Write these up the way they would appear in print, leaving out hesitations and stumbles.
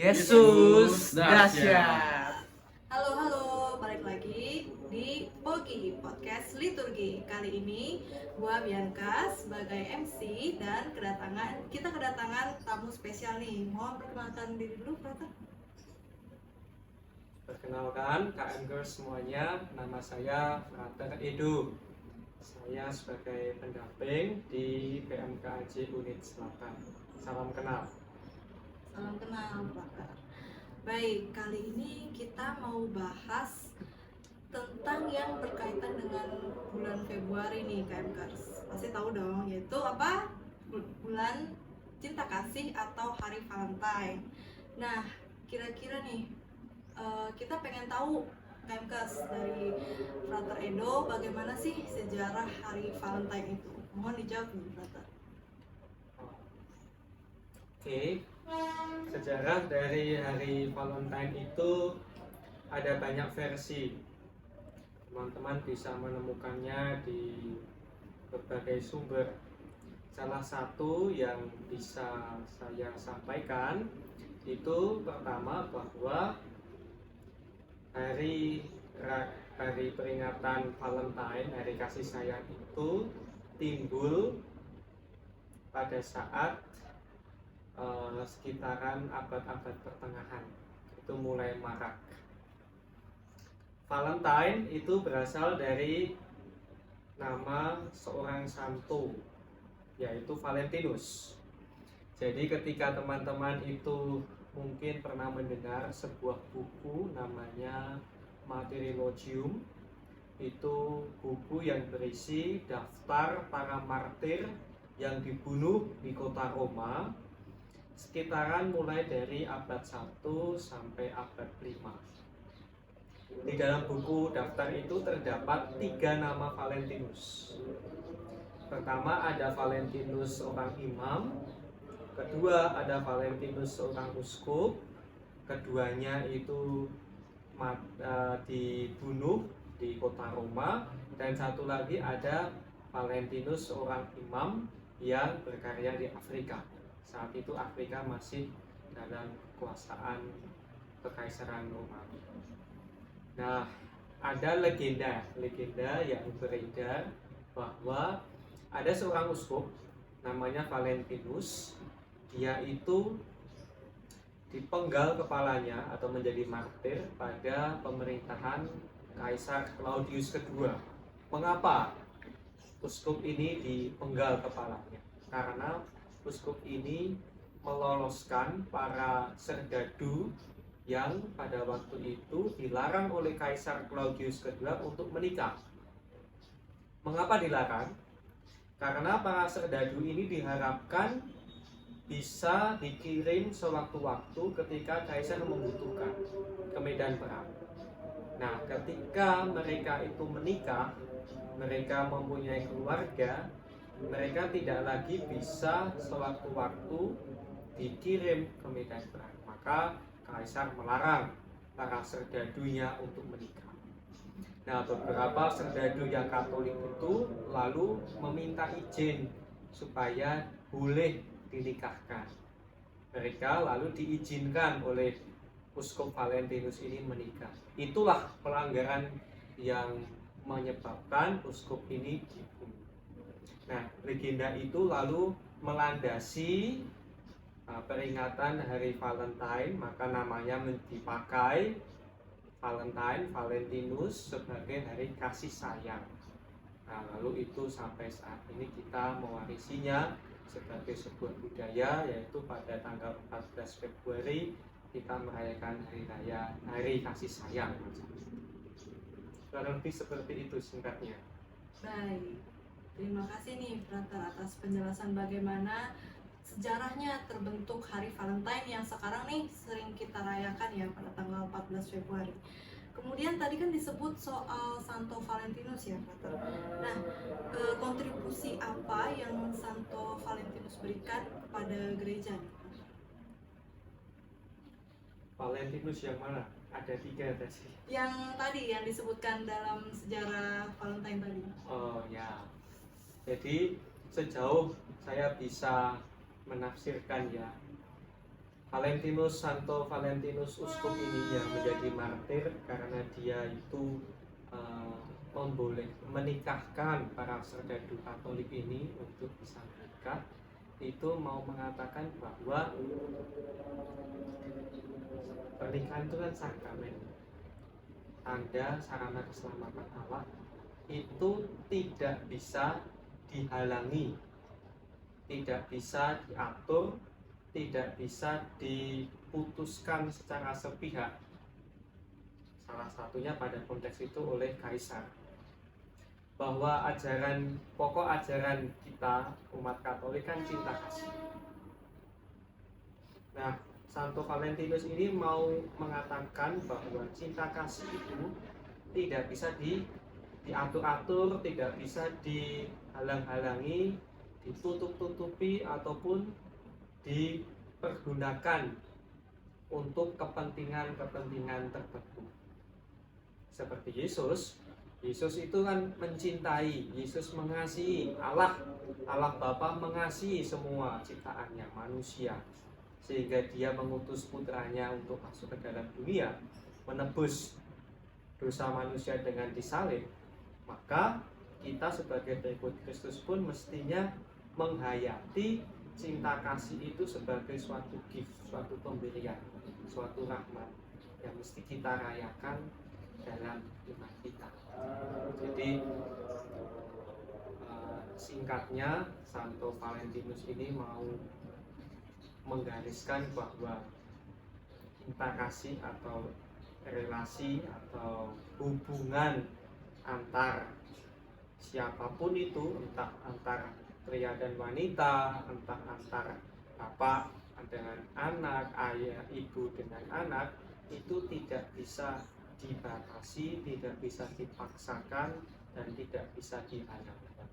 Yesus dahsyat. Halo, balik lagi di Pogi Podcast Liturgi. Kali ini gua Bianca sebagai MC dan kita kedatangan tamu spesial nih. Mohon perkenalkan diri dulu, Brother. Perkenalkan KM Girls semuanya, nama saya Frater Edo. Saya sebagai pendamping di PMKJ Unit Selatan. Salam kenal. Salam kenal, Brother. Baik, kali ini kita mau bahas tentang yang berkaitan dengan bulan Februari nih, KMKers. Pasti tahu dong, yaitu apa? Bulan cinta kasih atau hari Valentine. Nah, kira-kira nih, kita pengen tahu KMKers dari Frater Edo, bagaimana sih sejarah hari Valentine itu? Mohon dijawab nih, Frater. Oke, sejarah dari hari Valentine itu ada banyak versi. Teman-teman bisa menemukannya di berbagai sumber. Salah satu yang bisa saya sampaikan itu pertama bahwa hari peringatan Valentine, hari kasih sayang itu timbul pada saat sekitaran abad-abad pertengahan. Itu mulai marak. Valentine itu berasal dari nama seorang santo, yaitu Valentinus. Jadi ketika teman-teman itu mungkin pernah mendengar sebuah buku namanya Martyrologium, itu buku yang berisi daftar para martir yang dibunuh di kota Roma sekitaran mulai dari abad 1 sampai abad 5. Di dalam buku daftar itu terdapat 3 nama Valentinus. Pertama ada Valentinus seorang imam, kedua ada Valentinus seorang uskup, keduanya itu dibunuh di kota Roma, dan satu lagi ada Valentinus seorang imam yang berkarya di Afrika. Saat itu Afrika masih dalam kekuasaan Kekaisaran Romawi. Nah, ada legenda yang beredar bahwa ada seorang uskup namanya Valentinus. Dia itu dipenggal kepalanya atau menjadi martir pada pemerintahan Kaisar Claudius II. Mengapa uskup ini dipenggal kepalanya? Karena uskup ini meloloskan para serdadu yang pada waktu itu dilarang oleh Kaisar Claudius II untuk menikah. Mengapa dilarang? Karena para serdadu ini diharapkan bisa dikirim sewaktu-waktu ketika Kaisar membutuhkan ke medan perang. Nah, ketika mereka itu menikah, mereka mempunyai keluarga, mereka tidak lagi bisa sewaktu-waktu dikirim ke medan perang. Maka Kaisar melarang para serdadunya untuk menikah. Nah, beberapa serdadu yang Katolik itu lalu meminta izin supaya boleh dinikahkan. Mereka lalu diizinkan oleh Uskup Valentinus ini menikah. Itulah pelanggaran yang menyebabkan uskup ini dibunuh. Nah, legenda itu lalu melandasi peringatan hari Valentine, maka namanya dipakai Valentine, Valentinus sebagai hari kasih sayang. Nah, lalu itu sampai saat ini kita mewarisinya sebagai sebuah budaya, yaitu pada tanggal 14 Februari kita merayakan hari kasih sayang. Kurang lebih seperti itu singkatnya. Baik, terima kasih nih Frater atas penjelasan bagaimana sejarahnya terbentuk hari Valentine yang sekarang nih sering kita rayakan ya pada tanggal 14 Februari. Kemudian tadi kan disebut soal Santo Valentinus ya, Frater. Nah, kontribusi apa yang Santo Valentinus berikan kepada gereja? Valentinus yang mana? Ada 3 tadi. Yang tadi yang disebutkan dalam sejarah Valentine tadi. Oh ya. Jadi sejauh saya bisa menafsirkan ya, Santo Valentinus uskup ini yang menjadi martir karena dia itu menikahkan para serdadu Katolik ini untuk bisa menikah, itu mau mengatakan bahwa pernikahan itu kan sakramen, tanda sarana keselamatan Allah, itu tidak bisa dihalangi, tidak bisa diatur, tidak bisa diputuskan secara sepihak. Salah satunya pada konteks itu oleh kaisar. Bahwa pokok ajaran kita umat Katolik kan cinta kasih. Nah, Santo Valentinus ini mau mengatakan bahwa cinta kasih itu tidak bisa diatur-atur, tidak bisa dihalang-halangi, ditutup-tutupi ataupun dipergunakan untuk kepentingan-kepentingan tertentu. Seperti Yesus itu kan mencintai, Yesus mengasihi, Allah Bapa mengasihi semua ciptaannya, manusia, sehingga dia mengutus putranya untuk masuk ke dalam dunia, menebus dosa manusia dengan disalib. Maka kita sebagai pengikut Kristus pun mestinya menghayati cinta kasih itu sebagai suatu gift, suatu pemberian, suatu rahmat yang mesti kita rayakan dalam iman kita. Jadi singkatnya, Santo Valentinus ini mau menggariskan bahwa cinta kasih atau relasi atau hubungan antar siapapun itu, entah antar pria dan wanita, entah antar bapak dengan anak, ayah, ibu dengan anak, itu tidak bisa dibatasi, tidak bisa dipaksakan, dan tidak bisa dihalalkan.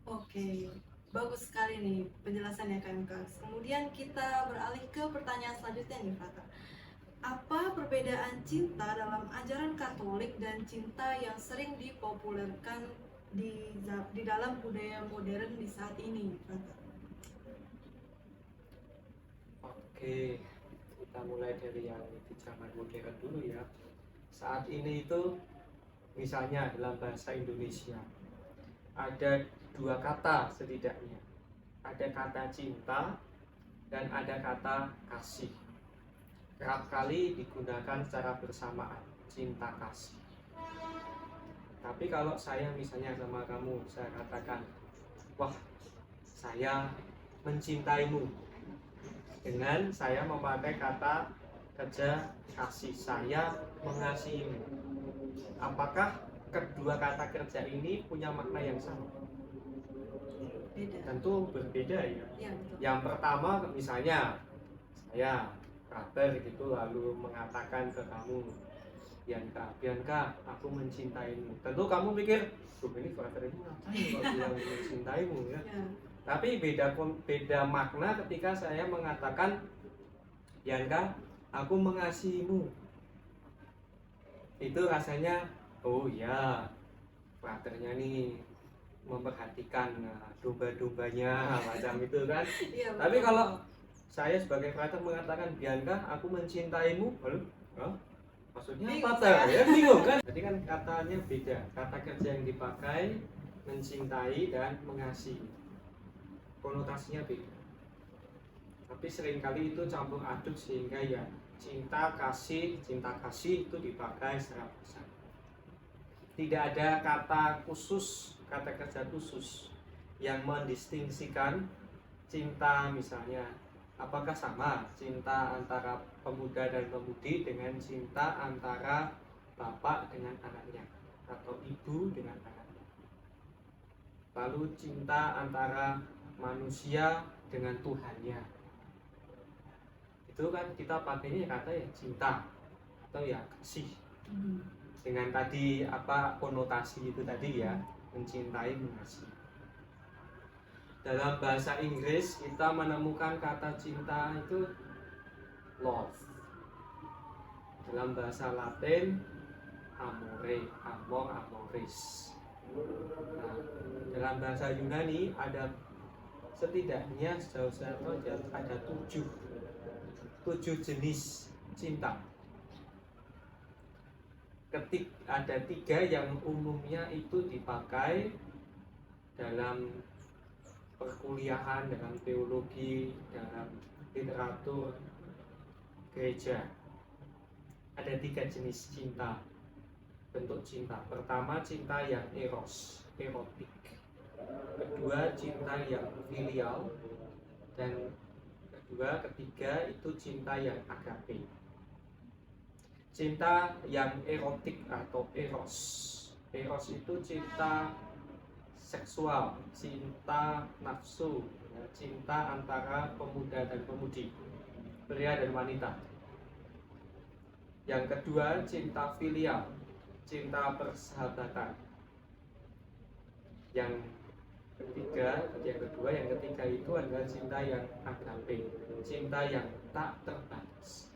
Oke, bagus sekali nih penjelasannya KMK. Kemudian kita beralih ke pertanyaan selanjutnya nih, Frater. Apa perbedaan cinta dalam ajaran Katolik dan cinta yang sering dipopulerkan di dalam budaya modern di saat ini, Frater? Oke, kita mulai dari yang di zaman modern dulu ya. Saat ini itu misalnya dalam bahasa Indonesia ada dua kata setidaknya. Ada kata cinta dan ada kata kasih. Kerap kali digunakan secara bersamaan, cinta kasih. Tapi kalau saya misalnya sama kamu, saya katakan, wah, saya mencintaimu, dengan saya memakai kata kerja kasih, saya mengasihimu, apakah kedua kata kerja ini punya makna yang sama? Beda. Tentu berbeda ya. Ya, betul. Yang pertama misalnya saya Frater gitu lalu mengatakan ke kamu, Bianca, aku mencintaimu. Tentu kamu pikir, ini Frater ini ngapain kalau bilang mencintaimu ya? Ya. Tapi beda makna ketika saya mengatakan, Bianca, aku mengasihimu. Itu rasanya, oh ya, Fraternya nih memperhatikan domba-dombanya macam itu kan. Ya, Tapi kalau saya sebagai frater mengatakan, Bianca, aku mencintaimu, maksudnya bingung, apa ya? Bingung kan? Jadi kan katanya beda, kata kerja yang dipakai mencintai dan mengasihi, konotasinya beda. Tapi seringkali itu campur aduk sehingga ya cinta kasih itu dipakai secara bersama. Tidak ada kata khusus, kata kerja khusus yang mendistingsikan cinta misalnya. Apakah sama cinta antara pemuda dan pemudi dengan cinta antara bapak dengan anaknya atau ibu dengan anaknya? Lalu cinta antara manusia dengan Tuhannya. Itu kan kita pakainya kata ya cinta atau ya kasih. Dengan tadi konotasi itu tadi ya, mencintai, mengasihi. Dalam bahasa Inggris kita menemukan kata cinta itu love. Dalam bahasa Latin amore, amoris. Nah, dalam bahasa Yunani ada setidaknya sejauh saya tahu ada tujuh jenis cinta. Ada 3 yang umumnya itu dipakai dalam perkuliahan, dalam teologi, dalam literatur gereja. Ada 3 jenis cinta, bentuk cinta. Pertama, cinta yang erotik. Kedua, cinta yang filial. Dan ketiga itu cinta yang agape. Cinta yang erotik atau eros. Eros itu cinta seksual, cinta nafsu, cinta antara pemuda dan pemudi, pria dan wanita. Yang kedua, cinta filial, cinta persahabatan. Yang ketiga itu adalah cinta yang agape, cinta yang tak terbatas,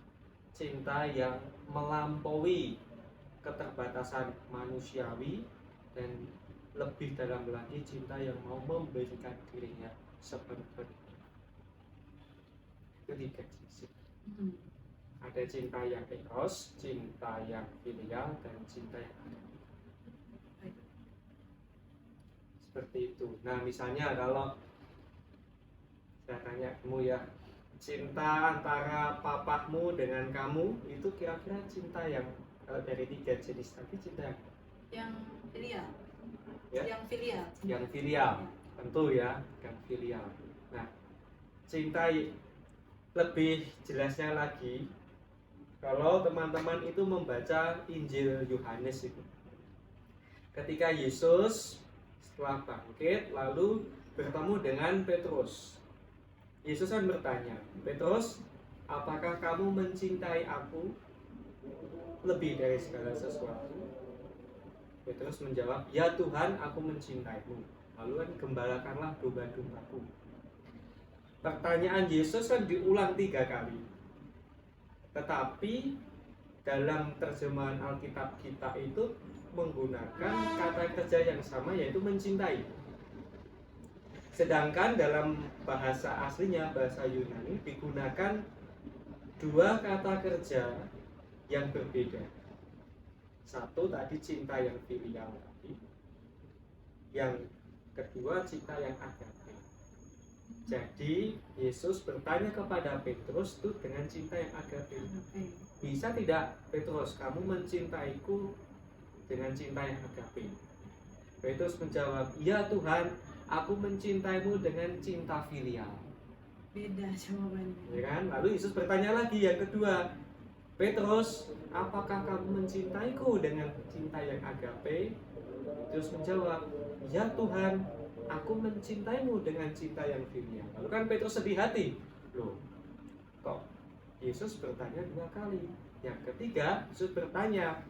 cinta yang melampaui keterbatasan manusiawi, dan lebih dalam lagi cinta yang mau memberikan dirinya sepenuhnya. Itu 3 jenis. Ada cinta yang eros, cinta yang filial, dan cinta yang agape. Seperti itu. Nah, misalnya kalau saya tanya kamu ya, cinta antara papamu dengan kamu itu kira-kira cinta yang, kalau dari 3 jenis tadi, cinta yang filial. Ya? Yang filial, tentu ya, yang filial. Nah, cinta lebih jelasnya lagi kalau teman-teman itu membaca Injil Yohanes itu. Ketika Yesus setelah bangkit lalu bertemu dengan Petrus, Yesus kan bertanya, "Petrus, apakah kamu mencintai aku lebih dari segala sesuatu?" Petrus menjawab, "Ya Tuhan, aku mencintaimu." Lalu kan, "Gembalakanlah domba-dombaku." Pertanyaan Yesus kan diulang 3 kali. Tetapi dalam terjemahan Alkitab kita itu menggunakan kata kerja yang sama, yaitu mencintai. Sedangkan dalam bahasa aslinya, bahasa Yunani, digunakan 2 kata kerja yang berbeda. Satu tadi cinta yang filial tadi, yang kedua cinta yang agape. Jadi Yesus bertanya kepada Petrus itu dengan cinta yang agape. Bisa tidak Petrus, kamu mencintaiku dengan cinta yang agape? Petrus menjawab, "Ya Tuhan, aku mencintaimu dengan cinta filial." Beda jawabannya. Ya kan? Lalu Yesus bertanya lagi yang kedua, "Petrus, apakah kamu mencintaiku dengan cinta yang agape?" Petrus menjawab, "Ya Tuhan, aku mencintaimu dengan cinta yang filial." Lalu kan Petrus sedih hati, loh, kok Yesus bertanya 2 kali? Yang ketiga, Yesus bertanya,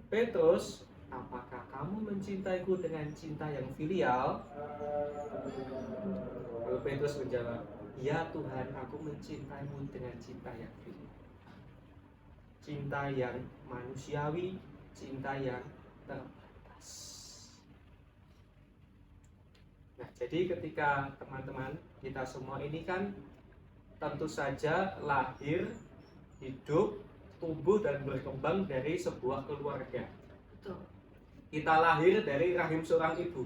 "Petrus, apakah kamu mencintaiku dengan cinta yang filial?" Lalu Petrus menjawab, "Ya Tuhan, aku mencintaimu dengan cinta yang filial." Cinta yang manusiawi, cinta yang terbatas. Nah, jadi ketika teman-teman kita semua ini kan tentu saja lahir, hidup, tumbuh dan berkembang dari sebuah keluarga. Betul. Kita lahir dari rahim seorang ibu.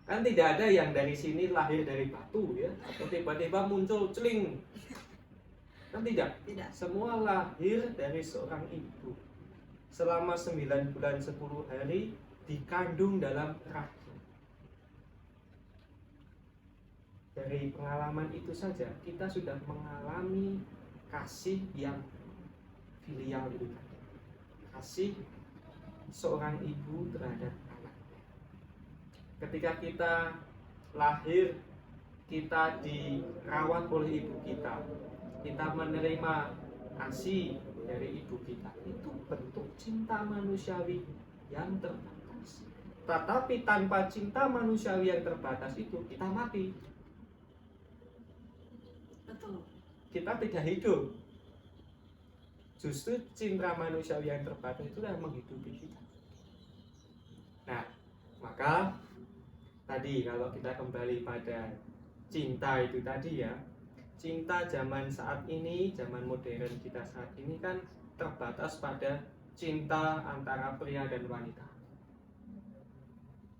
Kan tidak ada yang dari sini lahir dari batu ya, atau tiba-tiba muncul celing. Kan tidak. Semua lahir dari seorang ibu. Selama 9 bulan 10 hari dikandung dalam rahim. Dari pengalaman itu saja kita sudah mengalami kasih yang filial itu. Kasih seorang ibu terhadap anaknya. Ketika kita lahir, kita dirawat oleh ibu kita. Kita menerima kasih dari ibu kita. Itu bentuk cinta manusiawi yang terbatas. Tetapi tanpa cinta manusiawi yang terbatas itu, kita mati. Betul. Kita tidak hidup. Justru cinta manusiawi yang terbatas itu yang menghidupi kita. Nah, maka tadi kalau kita kembali pada cinta itu tadi ya, cinta zaman saat ini, zaman modern kita saat ini kan terbatas pada cinta antara pria dan wanita.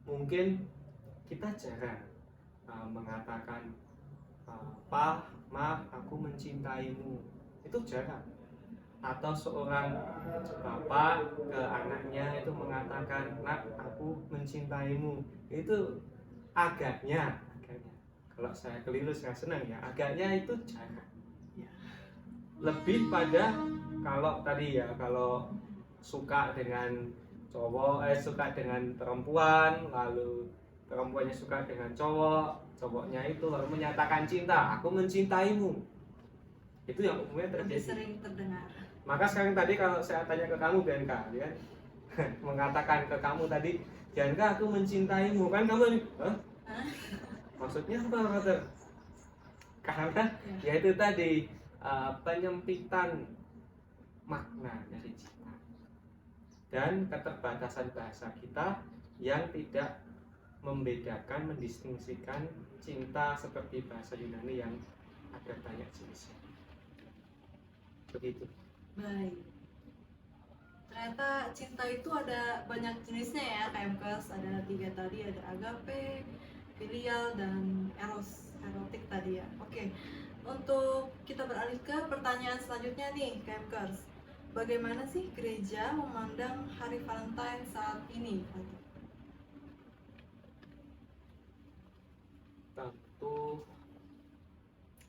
Mungkin kita jarang mengatakan "Pa, Ma, aku mencintaimu." Itu jarang. Atau seorang bapak ke anaknya itu mengatakan, "Nak, aku mencintaimu." Itu agaknya kalau saya keliru saya senang ya, agaknya itu jarang. Lebih pada kalau tadi ya, kalau suka dengan cowok, suka dengan perempuan, lalu perempuannya suka dengan cowok, cowoknya itu lalu menyatakan cinta, "Aku mencintaimu." Itu yang umumnya Lebih terjadi. sering terdengar. Maka sekarang tadi kalau saya tanya ke kamu Bianca, ya, mengatakan ke kamu tadi, "Bianca, aku mencintaimu." Kan kamu nih, "Hah? Maksudnya apa, Brother?" Karena ya itu tadi penyempitan makna dari cinta dan keterbatasan bahasa kita yang tidak membedakan, mendistingsikan cinta seperti bahasa Yunani yang ada banyak jenisnya. Begitu. Baik. Ternyata cinta itu ada banyak jenisnya ya, KMKS. Ada 3 tadi, ada agape, filial, dan erotik tadi ya. Oke, untuk kita beralih ke pertanyaan selanjutnya nih, KMKS. Bagaimana sih gereja memandang hari Valentine saat ini? Tentu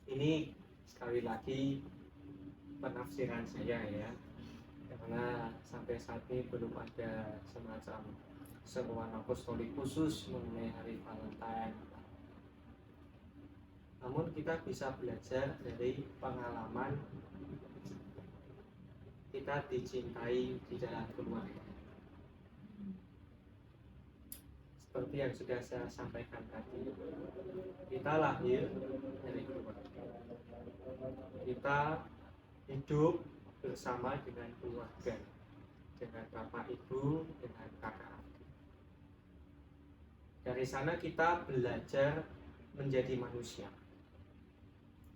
ini sekali lagi penafsiran saya ya, karena sampai saat ini belum ada semacam seruan apostolik khusus mengenai hari Valentine. Namun kita bisa belajar dari pengalaman kita dicintai di dalam keluarga. Seperti yang sudah saya sampaikan tadi, kita lahir dari keluarga. Kita hidup bersama dengan keluarga, dengan bapak ibu, dengan kakak adik. Dari sana kita belajar menjadi manusia.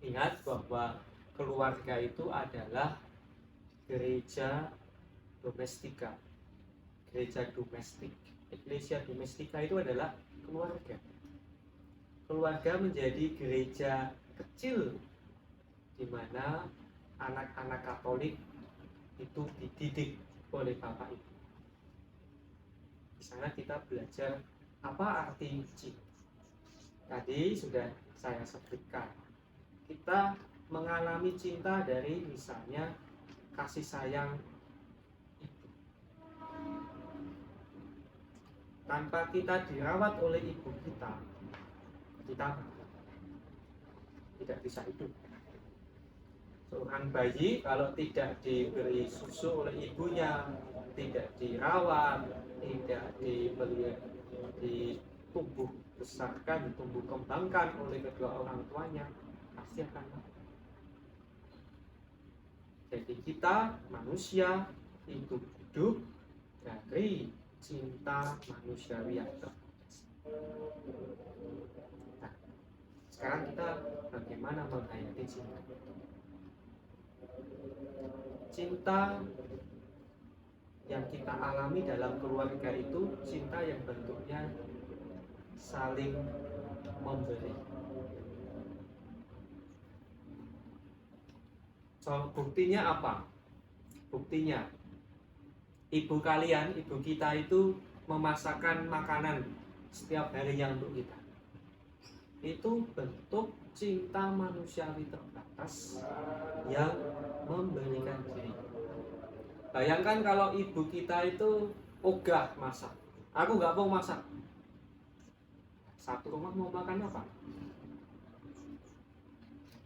Ingat bahwa keluarga itu adalah gereja domestika, gereja domestik. Ecclesia domestika itu adalah keluarga. Keluarga menjadi gereja kecil di mana anak-anak Katolik itu dididik oleh bapak ibu. Di sana kita belajar apa arti cinta. Tadi sudah saya sebutkan. Kita mengalami cinta dari misalnya kasih sayang ibu. Tanpa kita dirawat oleh ibu kita tidak bisa hidup. Seorang bayi kalau tidak diberi susu oleh ibunya, tidak dirawat, tidak ditumbuh besarkan, ditumbuh kembangkan oleh kedua orang tuanya, pasti akan mati. Jadi kita manusia itu hidup dari cinta manusiawi yang terbatas. Nah, sekarang kita bagaimana menghayati cinta? Cinta yang kita alami dalam keluarga itu cinta yang bentuknya saling memberi. So, buktinya apa? Buktinya ibu kalian, ibu kita itu memasakkan makanan setiap harinya untuk kita. Itu bentuk cinta manusiawi terbatas yang memberikan diri. Bayangkan kalau ibu kita itu ogah masak, aku nggak mau masak. Satu rumah mau makan apa?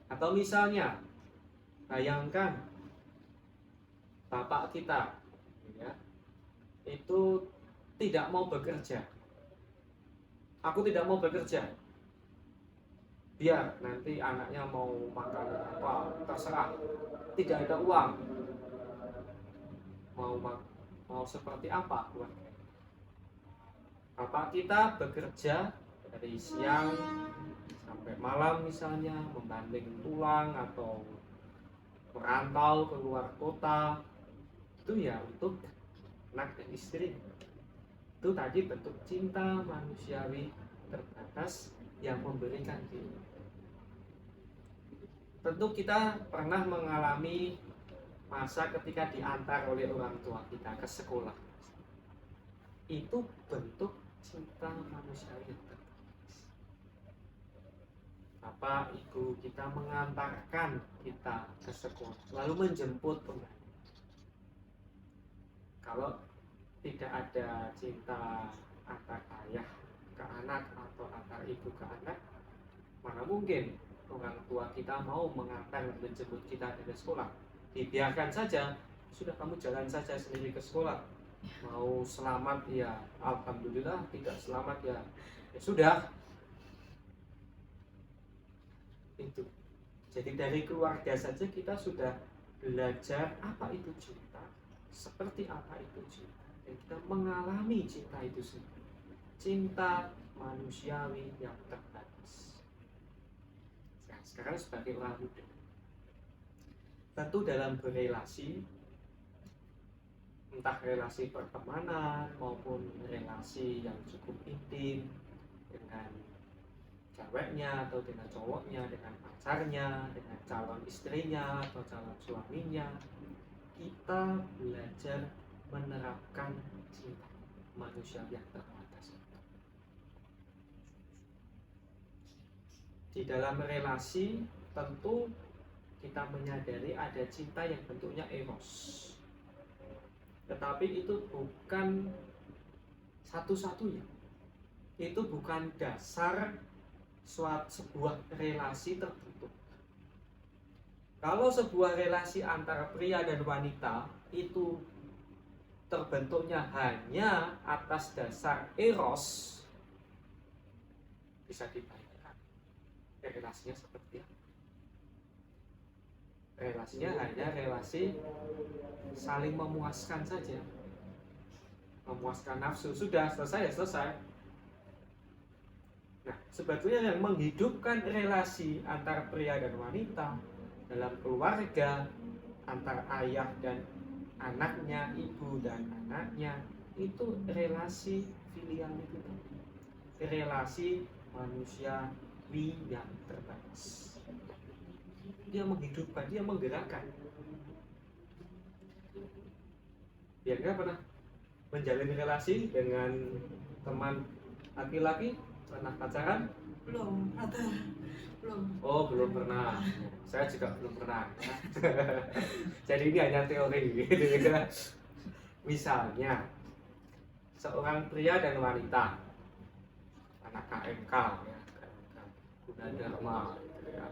Atau misalnya, bayangkan bapak kita ya, itu tidak mau bekerja. Aku tidak mau bekerja. Biar nanti anaknya mau makan apa, terserah. Tidak ada uang. Mau seperti apa keluarga? Bapak kita bekerja dari siang sampai malam misalnya, membanting tulang atau merantau keluar kota, itu ya untuk anak dan istri. Itu tadi bentuk cinta manusiawi terbatas yang memberikan diri. Tentu kita pernah mengalami masa ketika diantar oleh orang tua kita ke sekolah. Itu bentuk cinta manusiawi yang terbatas. Bapak, ibu kita mengantarkan kita ke sekolah, lalu menjemput kembali. Kalau tidak ada cinta antar ayah ke anak atau antar ibu ke anak, mana mungkin orang tua kita mau mengantar dan menjemput kita dari sekolah. Dibiarkan saja, sudah kamu jalan saja sendiri ke sekolah. Mau selamat ya alhamdulillah, tidak selamat ya sudah. Itu. Jadi dari keluarga saja kita sudah belajar apa itu cinta, seperti apa itu cinta, dan kita mengalami cinta itu sendiri. Cinta manusiawi yang terbatas. Nah, sekarang sebagai orang muda, tentu dalam berelasi, entah relasi pertemanan maupun relasi yang cukup intim dengan ceweknya atau dengan cowoknya, dengan pacarnya, dengan calon istrinya atau calon suaminya, kita belajar menerapkan cinta manusia yang terbatas. Di dalam relasi tentu kita menyadari ada cinta yang bentuknya eros, tetapi itu bukan satu-satunya, itu bukan dasar sebuah relasi terbentuk. Kalau sebuah relasi antara pria dan wanita itu terbentuknya hanya atas dasar eros, bisa dibayangkan relasinya seperti apa? Relasinya hanya relasi saling memuaskan saja, memuaskan nafsu, sudah selesai ya selesai. Nah, sebetulnya yang menghidupkan relasi antara pria dan wanita dalam keluarga, antara ayah dan anaknya, ibu dan anaknya, itu relasi filial itu, relasi manusiawi yang terbatas. Dia menghidupkan, dia menggerakkan. Biarkan pernah menjalin relasi dengan teman laki-laki, pernah pacaran? Belum, belum. Oh, belum pernah. Saya juga belum pernah. Jadi ini hanya teori gitu ya. Misalnya seorang pria dan wanita, anak KMK ya, KMK Gunadarma gitu ya.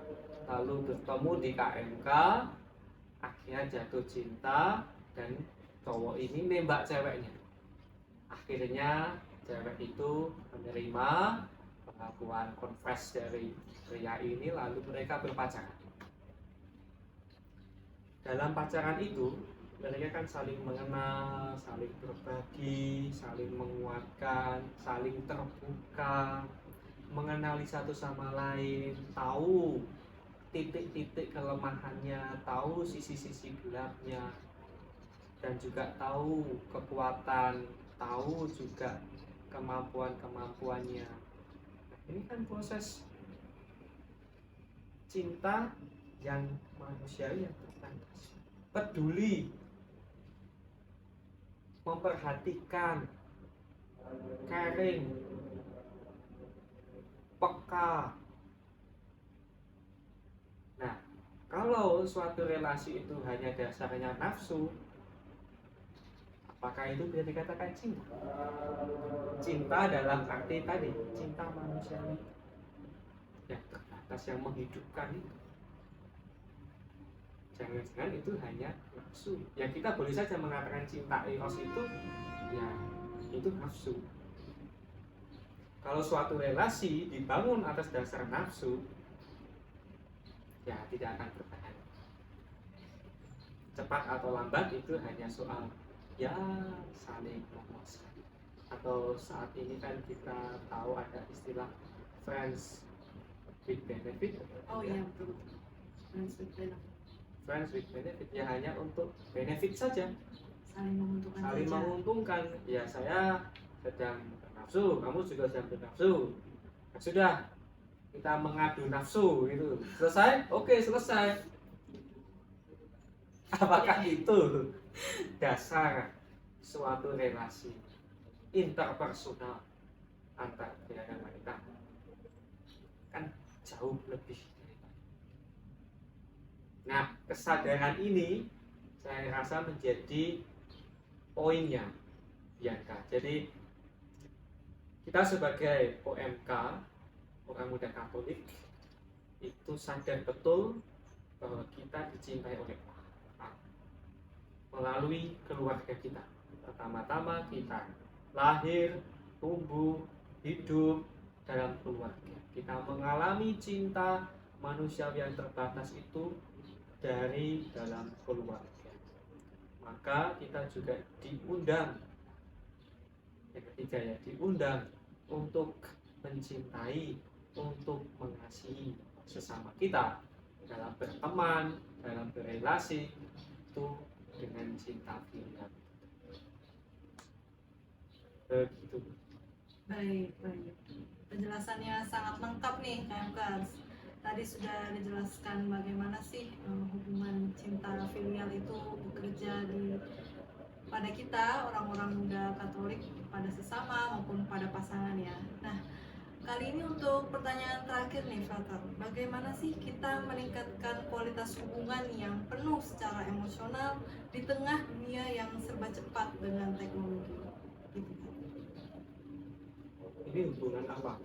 Lalu bertemu di KMK, akhirnya jatuh cinta dan cowok ini nembak ceweknya. Akhirnya cewek itu menerima pengakuan confess dari pria ini, lalu mereka berpacaran. Dalam pacaran itu mereka kan saling mengenal, saling berbagi, saling menguatkan, saling terbuka, mengenali satu sama lain, tahu titik-titik kelemahannya, tahu sisi-sisi gelapnya, dan juga tahu kekuatan, tahu juga kemampuan-kemampuannya. Nah, ini kan proses cinta yang manusiawi yang terbatas. Peduli, memperhatikan, caring, peka. Nah, kalau suatu relasi itu hanya dasarnya nafsu, apakah itu bisa dikatakan cinta? Cinta dalam arti tadi, cinta manusiawi yang terbatas, yang menghidupkan itu. Jangan-jangan itu hanya nafsu. Ya kita boleh saja mengatakan cinta eros itu, ya itu nafsu. Kalau suatu relasi dibangun atas dasar nafsu, ya tidak akan bertahan. Cepat atau lambat itu hanya soal ya saling memuaskan. Atau saat ini kan kita tahu ada istilah friends with benefit. Oh iya betul. Friends with benefit. Friends with benefit ya hanya untuk benefit saja, Saling menguntungkan saling saja. menguntungkan. Ya saya sedang bernafsu, kamu juga sedang bernafsu. Ya sudah, kita mengadu nafsu itu selesai, oke selesai. Apakah itu dasar suatu relasi interpersonal antar pria dan wanita? Kan jauh lebih. Nah, kesadaran ini saya rasa menjadi poinnya Bianca. Jadi kita sebagai OMK, orang muda Katolik, itu sadar betul bahwa kita dicintai oleh Allah melalui keluarga kita. Pertama-tama kita lahir, tumbuh, hidup dalam keluarga. Kita mengalami cinta manusia yang terbatas itu dari dalam keluarga. Maka kita juga diundang, yang ketiga ya, diundang untuk mencintai, untuk mengasihi sesama kita dalam berteman, dalam berrelasi itu dengan cinta filial. Begitu. Baik. Penjelasannya sangat lengkap nih KMKers. Tadi sudah dijelaskan bagaimana sih hubungan cinta filial itu bekerja pada kita orang-orang muda Katolik, pada sesama maupun pada pasangan ya. Nah, kali ini untuk pertanyaan terakhir nih Frater, bagaimana sih kita meningkatkan kualitas hubungan yang penuh secara emosional di tengah dunia yang serba cepat dengan teknologi? Gitu. Ini hubungan apa?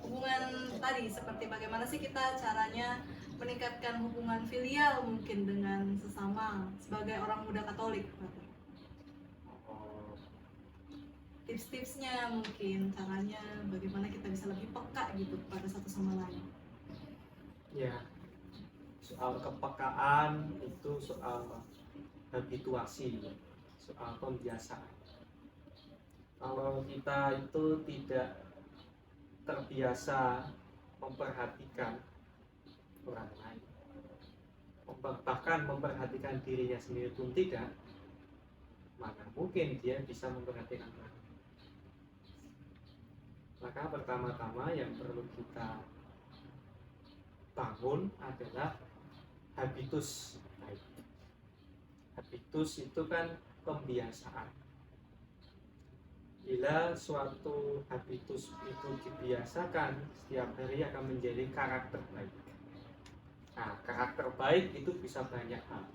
Hubungan tadi seperti bagaimana sih kita caranya meningkatkan hubungan filial mungkin dengan sesama sebagai orang muda Katolik. Tips-tipsnya mungkin caranya bagaimana kita bisa lebih peka gitu pada satu sama lain. Ya, soal kepekaan itu soal habituasi, soal pembiasaan. Kalau kita itu tidak terbiasa memperhatikan orang lain, bahkan memperhatikan dirinya sendiri pun tidak, maka mungkin dia bisa memperhatikan orang. Maka pertama-tama yang perlu kita bangun adalah habitus baik. Habitus itu kan pembiasaan. Bila suatu habitus itu dibiasakan, setiap hari akan menjadi karakter baik. Nah, karakter baik itu bisa banyak hal.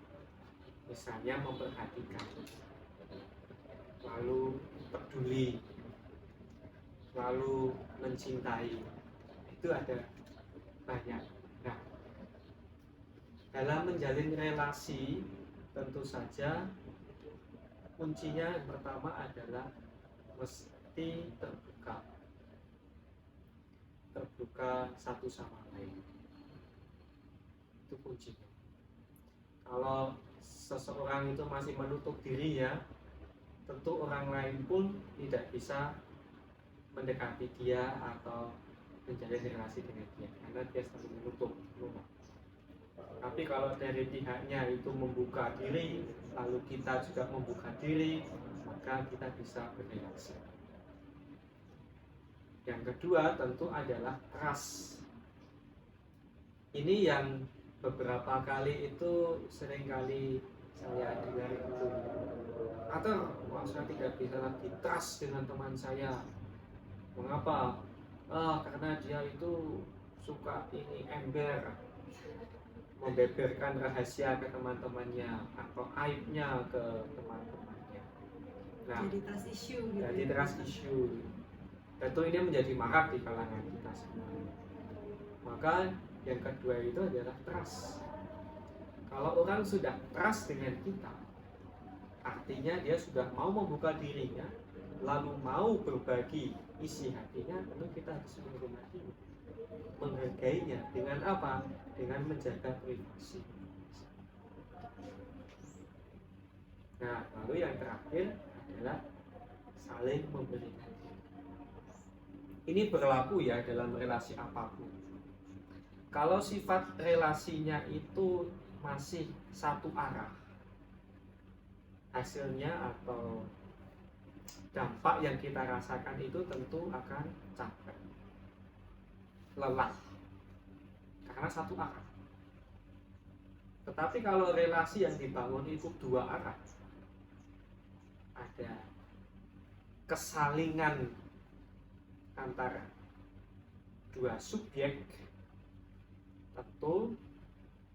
Misalnya memperhatikan, lalu peduli, lalu mencintai. Itu ada banyak. Nah, dalam menjalin relasi tentu saja kuncinya yang pertama adalah mesti terbuka satu sama lain. Itu kuncinya. Kalau seseorang itu masih menutup dirinya, tentu orang lain pun tidak bisa mendekati dia atau menjalin relasi dengan dia karena dia selalu menutup. Tapi kalau dari pihaknya itu membuka diri, lalu kita juga membuka diri, maka kita bisa berrelasi. Yang kedua tentu adalah trust. Ini yang beberapa kali itu seringkali saya dengar itu, atau saya tidak bisa lagi trust dengan teman saya. Mengapa? Karena dia itu suka ini ember, membeberkan rahasia ke teman-temannya atau aibnya ke teman-temannya. Nah, Jadi trust issue gitu. jadi trust issue. Tentu ini menjadi marak di kalangan kita semua. Maka yang kedua itu adalah trust. Kalau orang sudah trust dengan kita, artinya dia sudah mau membuka dirinya, lalu mau berbagi isi hatinya, tentu kita harus menghormatinya, menghargainya. Dengan apa? Dengan menjaga privasi. Nah, lalu yang terakhir adalah saling memberikan. Ini berlaku ya dalam relasi apapun. Kalau sifat relasinya itu masih satu arah, hasilnya atau dampak yang kita rasakan itu tentu akan capek, lelah, karena satu arah. Tetapi kalau relasi yang dibangun itu dua arah, ada kesalingan antara dua subjek, tentu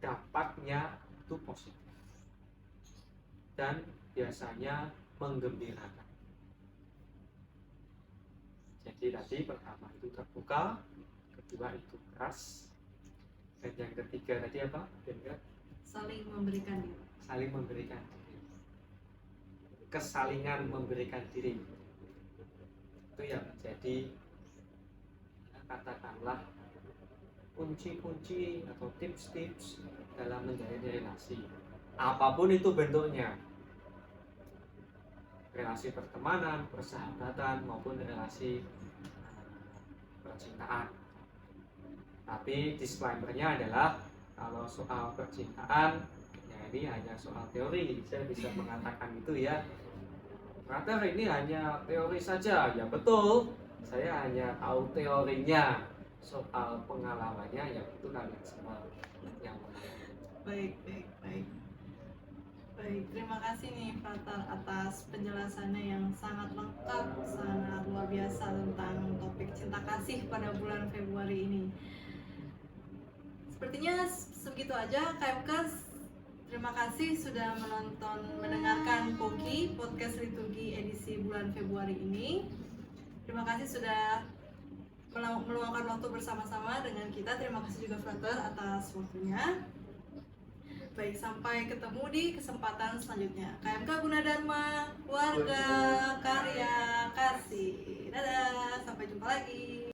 dampaknya itu positif dan biasanya menggembirakan. Jadi tadi pertama itu terbuka, kedua itu keras, dan yang ketiga tadi apa? Saling memberikan diri. Saling memberikan diri. Kesalingan memberikan diri itu yang menjadi, katakanlah, kunci-kunci atau tips-tips dalam menjalin relasi apapun itu bentuknya, relasi pertemanan, persahabatan maupun relasi percintaan. Tapi disclaimer-nya adalah kalau soal percintaan ya ini hanya soal teori, saya bisa mengatakan itu ya. Brother, ini hanya teori saja. Ya betul, saya hanya tahu teorinya, soal pengalamannya ya itu kalian semua yang Baik. Terima kasih nih Frater atas penjelasannya yang sangat lengkap, sangat luar biasa tentang topik cinta kasih pada bulan Februari ini. Sepertinya segitu aja KMKers. Terima kasih sudah mendengarkan POGI, Podcast Liturgi edisi bulan Februari ini. Terima kasih sudah meluangkan waktu bersama-sama dengan kita. Terima kasih juga Frater atas waktunya. Baik, sampai ketemu di kesempatan selanjutnya. KMK Gunadarma, keluarga, karya, kasih. Dadah, sampai jumpa lagi.